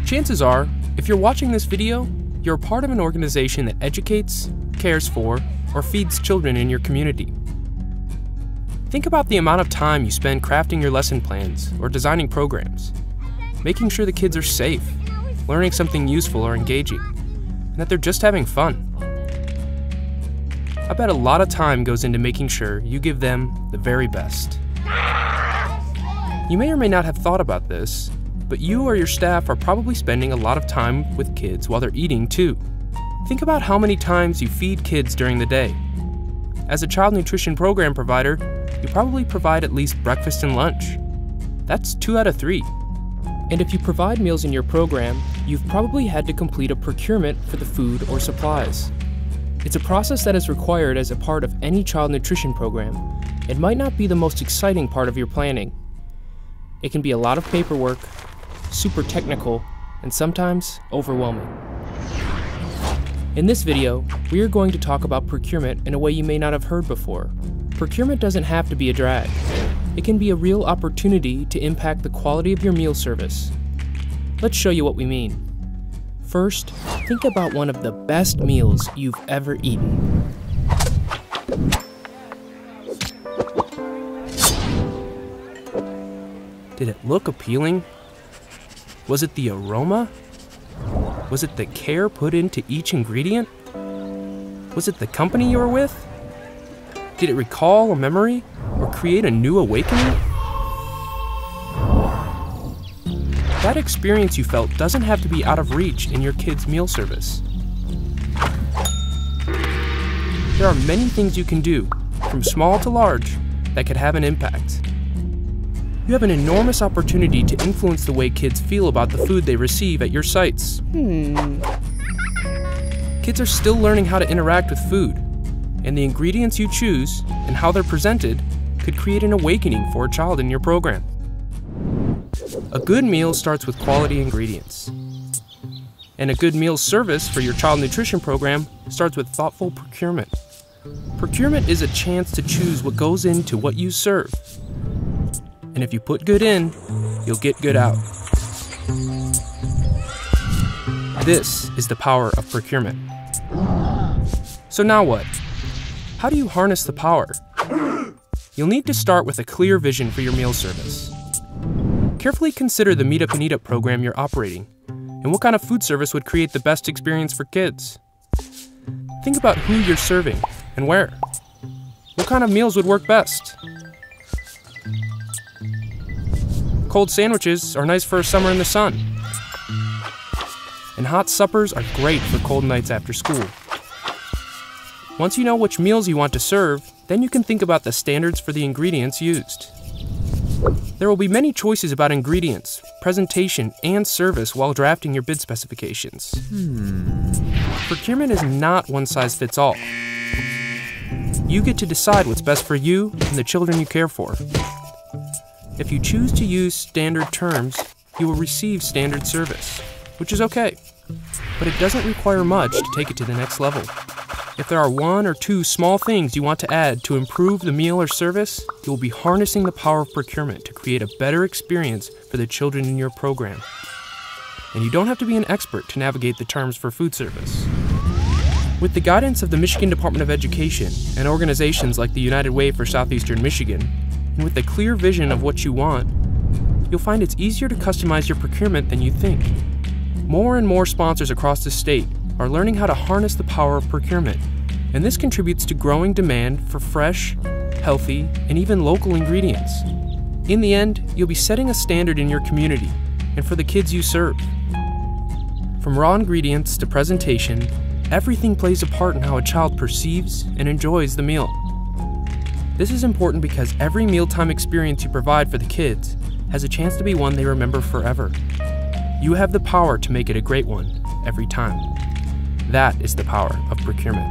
Chances are, if you're watching this video, you're a part of an organization that educates, cares for, or feeds children in your community. Think about the amount of time you spend crafting your lesson plans or designing programs, making sure the kids are safe, learning something useful or engaging, and that they're just having fun. I bet a lot of time goes into making sure you give them the very best. You may or may not have thought about this, but you or your staff are probably spending a lot of time with kids while they're eating too. Think about how many times you feed kids during the day. As a child nutrition program provider, you probably provide at least breakfast and lunch. That's 2 out of 3. And if you provide meals in your program, you've probably had to complete a procurement for the food or supplies. It's a process that is required as a part of any child nutrition program. It might not be the most exciting part of your planning. It can be a lot of paperwork, super technical, and sometimes overwhelming. In this video, we are going to talk about procurement in a way you may not have heard before. Procurement doesn't have to be a drag. It can be a real opportunity to impact the quality of your meal service. Let's show you what we mean. First, think about one of the best meals you've ever eaten. Did it look appealing? Was it the aroma? Was it the care put into each ingredient? Was it the company you were with? Did it recall a memory or create a new awakening? That experience you felt doesn't have to be out of reach in your kid's meal service. There are many things you can do, from small to large, that could have an impact. You have an enormous opportunity to influence the way kids feel about the food they receive at your sites. Kids are still learning how to interact with food, and the ingredients you choose and how they're presented could create an awakening for a child in your program. A good meal starts with quality ingredients. And a good meal service for your child nutrition program starts with thoughtful procurement. Procurement is a chance to choose what goes into what you serve. And if you put good in, you'll get good out. This is the power of procurement. So now what? How do you harness the power? You'll need to start with a clear vision for your meal service. Carefully consider the Meet Up and Eat Up program you're operating, and what kind of food service would create the best experience for kids. Think about who you're serving and where. What kind of meals would work best? Cold sandwiches are nice for a summer in the sun. And hot suppers are great for cold nights after school. Once you know which meals you want to serve, then you can think about the standards for the ingredients used. There will be many choices about ingredients, presentation, and service while drafting your bid specifications. Procurement is not one size fits all. You get to decide what's best for you and the children you care for. If you choose to use standard terms, you will receive standard service, which is okay, but it doesn't require much to take it to the next level. If there are 1 or 2 small things you want to add to improve the meal or service, you will be harnessing the power of procurement to create a better experience for the children in your program. And you don't have to be an expert to navigate the terms for food service. With the guidance of the Michigan Department of Education and organizations like the United Way for Southeastern Michigan, and with a clear vision of what you want, you'll find it's easier to customize your procurement than you think. More and more sponsors across the state are learning how to harness the power of procurement, and this contributes to growing demand for fresh, healthy, and even local ingredients. In the end, you'll be setting a standard in your community and for the kids you serve. From raw ingredients to presentation, everything plays a part in how a child perceives and enjoys the meal. This is important because every mealtime experience you provide for the kids has a chance to be one they remember forever. You have the power to make it a great one every time. That is the power of procurement.